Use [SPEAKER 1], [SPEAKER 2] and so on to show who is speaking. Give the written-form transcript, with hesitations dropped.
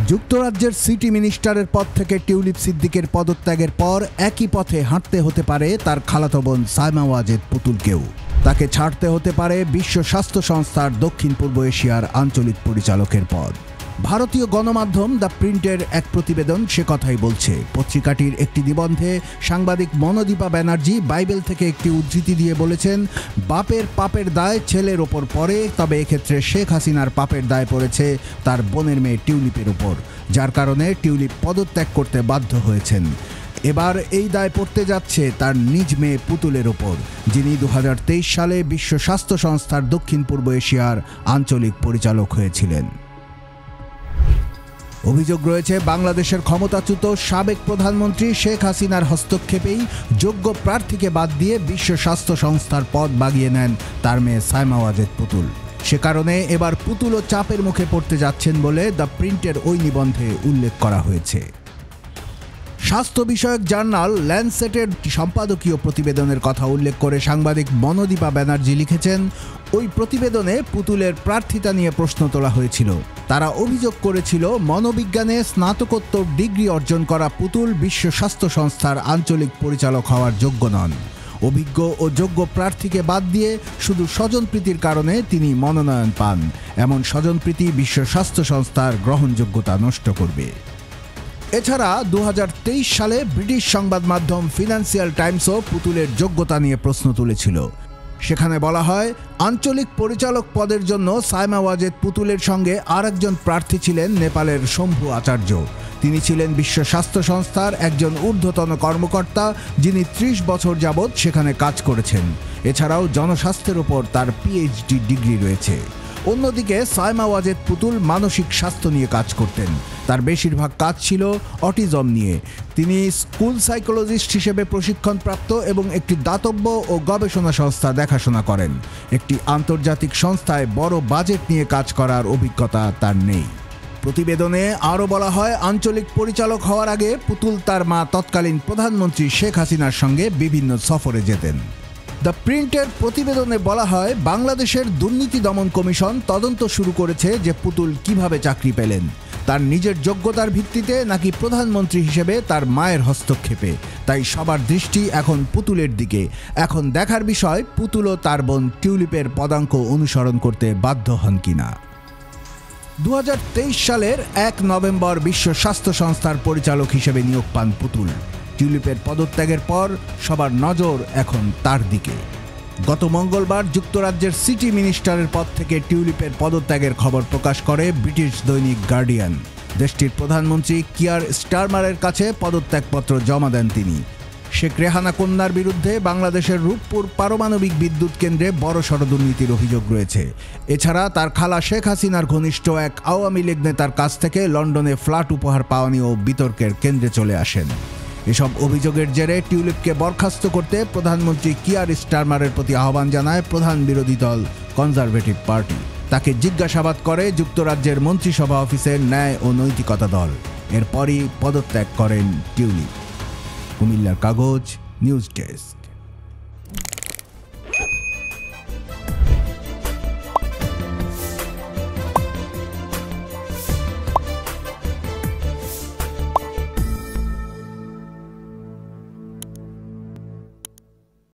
[SPEAKER 1] যুক্তরাজ্যের সিটি মিনিস্টারের পদ থেকে টিউলিপ সিদ্দিকের পদত্যাগের পর একই পথে হাঁটতে হতে পারে তার খালাতো বোন সাইমা ওয়াজেদ পুতুলকেও। তাকে ছাড়তে হতে পারে বিশ্ব স্বাস্থ্য সংস্থার দক্ষিণ পূর্ব এশিয়ার আঞ্চলিক পরিচালকের পদ। ভারতীয় গণমাধ্যম দ্য প্রিন্টের এক প্রতিবেদন সে কথাই বলছে। পত্রিকাটির একটি নিবন্ধে সাংবাদিক মনোদীপা ব্যানার্জি বাইবেল থেকে একটি উদ্ধৃতি দিয়ে বলেছেন, বাপের পাপের দায় ছেলের ওপর পড়ে, তবে এক্ষেত্রে শেখ হাসিনার পাপের দায় পড়েছে তার বোনের মেয়ে টিউলিপের ওপর, যার কারণে টিউলিপ পদত্যাগ করতে বাধ্য হয়েছেন। এবার এই দায় পড়তে যাচ্ছে তার নিজ মেয়ে পুতুলের ওপর, যিনি 2023 সালে বিশ্ব স্বাস্থ্য সংস্থার দক্ষিণ পূর্ব এশিয়ার আঞ্চলিক পরিচালক হয়েছিলেন। অভিযোগ রয়েছে বাংলাদেশের ক্ষমতাচ্যুত সাবেক প্রধানমন্ত্রী শেখ হাসিনার হস্তক্ষেপেই যোগ্য প্রার্থীকে বাদ দিয়ে বিশ্ব স্বাস্থ্য সংস্থার পদ বাগিয়ে নেন তার মেয়ে সাইমা ওয়াজেদ পুতুল। সে কারণে এবার পুতুলও চাপের মুখে পড়তে যাচ্ছেন বলে দ্য প্রিন্টের ওই নিবন্ধে উল্লেখ করা হয়েছে। স্বাস্থ্য বিষয়ক জার্নাল ল্যান্ডসেটের সম্পাদকীয় প্রতিবেদনের কথা উল্লেখ করে সাংবাদিক মনোদীপা ব্যানার্জি লিখেছেন, ওই প্রতিবেদনে পুতুলের প্রার্থিতা নিয়ে প্রশ্ন তোলা হয়েছিল। তারা অভিযোগ করেছিল, মনোবিজ্ঞানে স্নাতকোত্তর ডিগ্রি অর্জন করা পুতুল বিশ্ব স্বাস্থ্য সংস্থার আঞ্চলিক পরিচালক হওয়ার যোগ্য নন। অভিজ্ঞ ও যোগ্য প্রার্থীকে বাদ দিয়ে শুধু স্বজনপ্রীতির কারণে তিনি মনোনয়ন পান। এমন স্বজনপ্রীতি বিশ্ব স্বাস্থ্য সংস্থার গ্রহণযোগ্যতা নষ্ট করবে। এছাড়া 2023 সালে ব্রিটিশ সংবাদ মাধ্যম ফিনান্সিয়াল টাইমসও পুতুলের যোগ্যতা নিয়ে প্রশ্ন তুলেছিল। সেখানে বলা হয়, আঞ্চলিক পরিচালক পদের জন্য সাইমা ওয়াজেদ পুতুলের সঙ্গে আরেকজন প্রার্থী ছিলেন নেপালের শম্ভু আচার্য। তিনি ছিলেন বিশ্ব স্বাস্থ্য সংস্থার একজন ঊর্ধ্বতন কর্মকর্তা, যিনি 30 বছর যাবৎ সেখানে কাজ করেছেন। এছাড়াও জনস্বাস্থ্যের উপর তার পিএইচডি ডিগ্রি রয়েছে। অন্যদিকে সাইমা ওয়াজেদ পুতুল মানসিক স্বাস্থ্য নিয়ে কাজ করতেন। তার বেশিরভাগ কাজ ছিল অটিজম নিয়ে। তিনি স্কুল সাইকোলজিস্ট হিসেবে প্রশিক্ষণপ্রাপ্ত এবং একটি দাতব্য ও গবেষণা সংস্থা দেখাশোনা করেন। একটি আন্তর্জাতিক সংস্থায় বড় বাজেট নিয়ে কাজ করার অভিজ্ঞতা তার নেই। প্রতিবেদনে আরও বলা হয়, আঞ্চলিক পরিচালক হওয়ার আগে পুতুল তার মা তৎকালীন প্রধানমন্ত্রী শেখ হাসিনার সঙ্গে বিভিন্ন সফরে যেতেন। দ্য প্রিন্টের প্রতিবেদনে বলা হয়, বাংলাদেশের দুর্নীতি দমন কমিশন তদন্ত শুরু করেছে যে পুতুল কিভাবে চাকরি পেলেন, তার নিজের যোগ্যতার ভিত্তিতে নাকি প্রধানমন্ত্রী হিসেবে তার মায়ের হস্তক্ষেপে। তাই সবার দৃষ্টি এখন পুতুলের দিকে। এখন দেখার বিষয়, পুতুলও তার বোন টিউলিপের পদাঙ্ক অনুসরণ করতে বাধ্য হন কিনা। 2023 সালের 1 নভেম্বর বিশ্ব স্বাস্থ্য সংস্থার পরিচালক হিসেবে নিয়োগ পান পুতুল। টিউলিপের পদত্যাগের পর সবার নজর এখন তার দিকে। গত মঙ্গলবার যুক্তরাজ্যের সিটি মিনিস্টারের পদ থেকে টিউলিপের পদত্যাগের খবর প্রকাশ করে ব্রিটিশ দৈনিক গার্ডিয়ান। দেশটির প্রধানমন্ত্রী কিয়ার স্টারমারের কাছে পদত্যাগপত্র জমা দেন তিনি। শেখ রেহানা কন্যার বিরুদ্ধে বাংলাদেশের রূপপুর পারমাণবিক বিদ্যুৎ কেন্দ্রে বড়সড় দুর্নীতির অভিযোগ রয়েছে। এছাড়া তার খালা শেখ হাসিনার ঘনিষ্ঠ এক আওয়ামী লীগ নেতার কাছ থেকে লন্ডনে ফ্ল্যাট উপহার পাওয়া নিয়েও বিতর্কের কেন্দ্রে চলে আসেন। এসব অভিযোগের জেরে টিউলিপকে বরখাস্ত করতে প্রধানমন্ত্রী কিয়ার স্টারমারের প্রতি আহ্বান জানায় প্রধান বিরোধী দল কনজারভেটিভ পার্টি। তাকে জিজ্ঞাসাবাদ করে যুক্তরাজ্যের মন্ত্রিসভা অফিসের ন্যায় ও নৈতিকতা দল। এরপরই পদত্যাগ করেন টিউলিপ। কুমিল্লার কাগজ, নিউজ ডেস্ক।